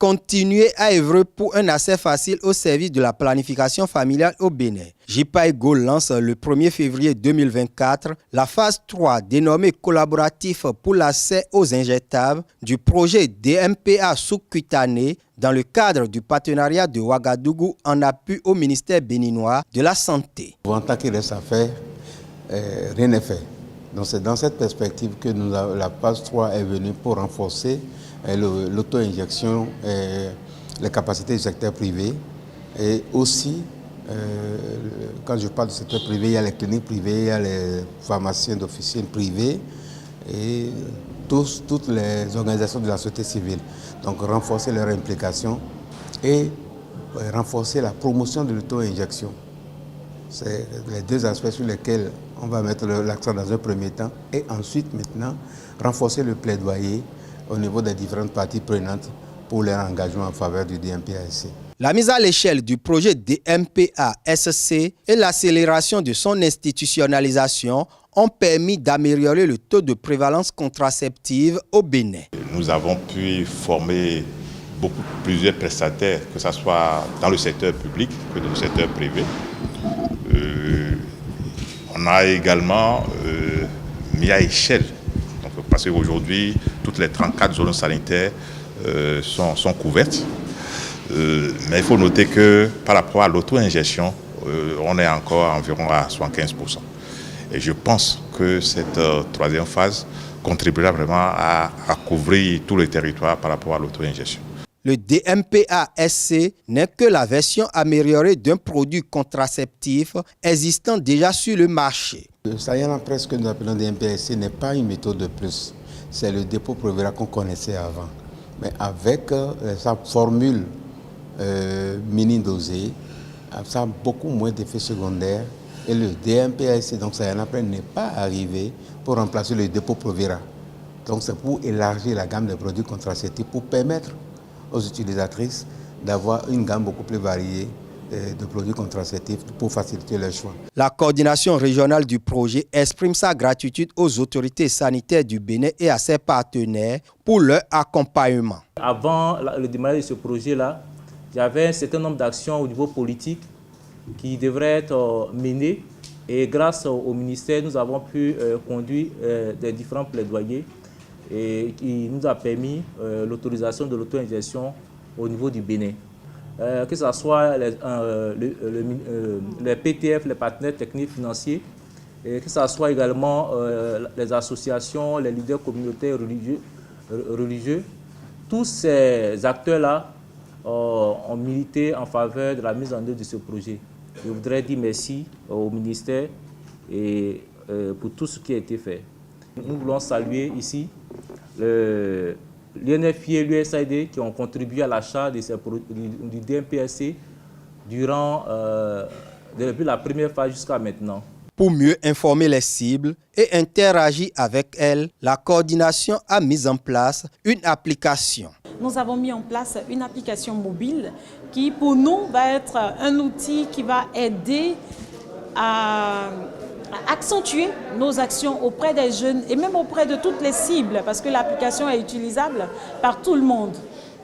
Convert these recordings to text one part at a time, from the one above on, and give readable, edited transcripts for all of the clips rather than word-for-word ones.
continuer à œuvrer pour un accès facile au service de la planification familiale au Bénin. JPAEGO lance le 1er février 2024 la phase 3 dénommée collaboratif pour l'accès aux injectables du projet DMPA sous-cutané dans le cadre du partenariat de Ouagadougou en appui au ministère béninois de la Santé. En tant qu'il reste à faire, rien n'est fait. Donc c'est dans cette perspective que la phase 3 est venue pour renforcer l'auto-injection, les capacités du secteur privé et aussi, quand je parle du secteur privé, il y a les cliniques privées, il y a les pharmaciens d'officine privés et toutes les organisations de la société civile. Donc renforcer leur implication et renforcer la promotion de l'auto-injection. C'est les deux aspects sur lesquels on va mettre l'accent dans un premier temps et ensuite maintenant renforcer le plaidoyer au niveau des différentes parties prenantes pour leur engagement en faveur du DMPA-SC. La mise à l'échelle du projet DMPA-SC et l'accélération de son institutionnalisation ont permis d'améliorer le taux de prévalence contraceptive au Bénin. Nous avons pu former plusieurs prestataires, que ce soit dans le secteur public que dans le secteur privé. On a également mis à échelle, parce qu'aujourd'hui, toutes les 34 zones sanitaires sont couvertes. Mais il faut noter que par rapport à l'auto-ingestion, on est encore environ à 75%. Et je pense que cette troisième phase contribuera vraiment à couvrir tout le territoire par rapport à l'auto-ingestion. Le DMPA-SC n'est que la version améliorée d'un produit contraceptif existant déjà sur le marché. Le Sahel Press que nous appelons DMPA-SC n'est pas une méthode de plus. C'est le dépôt Provera qu'on connaissait avant. Mais avec sa formule mini-dosée, ça a beaucoup moins d'effets secondaires. Et le DMPA-SC, donc Sahel Press, n'est pas arrivé pour remplacer le dépôt Provera. Donc c'est pour élargir la gamme des produits contraceptifs, pour permettre aux utilisatrices d'avoir une gamme beaucoup plus variée de produits contraceptifs pour faciliter leur choix. La coordination régionale du projet exprime sa gratitude aux autorités sanitaires du Bénin et à ses partenaires pour leur accompagnement. Avant le démarrage de ce projet-là, il y avait un certain nombre d'actions au niveau politique qui devraient être menées et grâce au ministère, nous avons pu conduire des différents plaidoyers et qui nous a permis l'autorisation de l'auto-injection au niveau du Bénin. Que ce soit les PTF, les partenaires techniques financiers, et que ce soit également les associations, les leaders communautaires religieux. Tous ces acteurs-là ont milité en faveur de la mise en œuvre de ce projet. Je voudrais dire merci au ministère et pour tout ce qui a été fait. Nous voulons saluer ici l'INFI et l'USAID qui ont contribué à l'achat du DMPA-SC depuis la première phase jusqu'à maintenant. Pour mieux informer les cibles et interagir avec elles, la coordination a mis en place une application. Nous avons mis en place une application mobile qui, pour nous, va être un outil qui va aider à accentuer nos actions auprès des jeunes et même auprès de toutes les cibles parce que l'application est utilisable par tout le monde.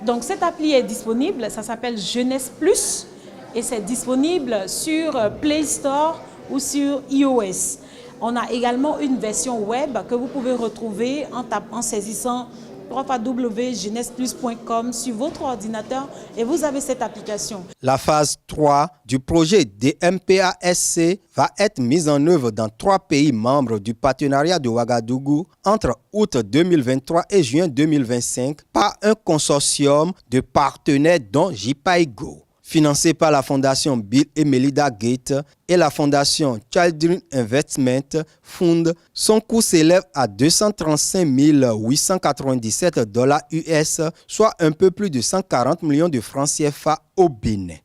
Donc cette appli est disponible, ça s'appelle Jeunesse Plus et c'est disponible sur Play Store ou sur iOS. On a également une version web que vous pouvez retrouver en saisissant www.jeunesseplus.com sur votre ordinateur et vous avez cette application. La phase 3 du projet DMPA-SC va être mise en œuvre dans 3 pays membres du partenariat de Ouagadougou entre août 2023 et juin 2025 par un consortium de partenaires dont JPAEGO. Financé par la fondation Bill et Melinda Gates et la fondation Children Investment Fund, son coût s'élève à 235 897 $ US, soit un peu plus de 140 millions de francs CFA au Bénin.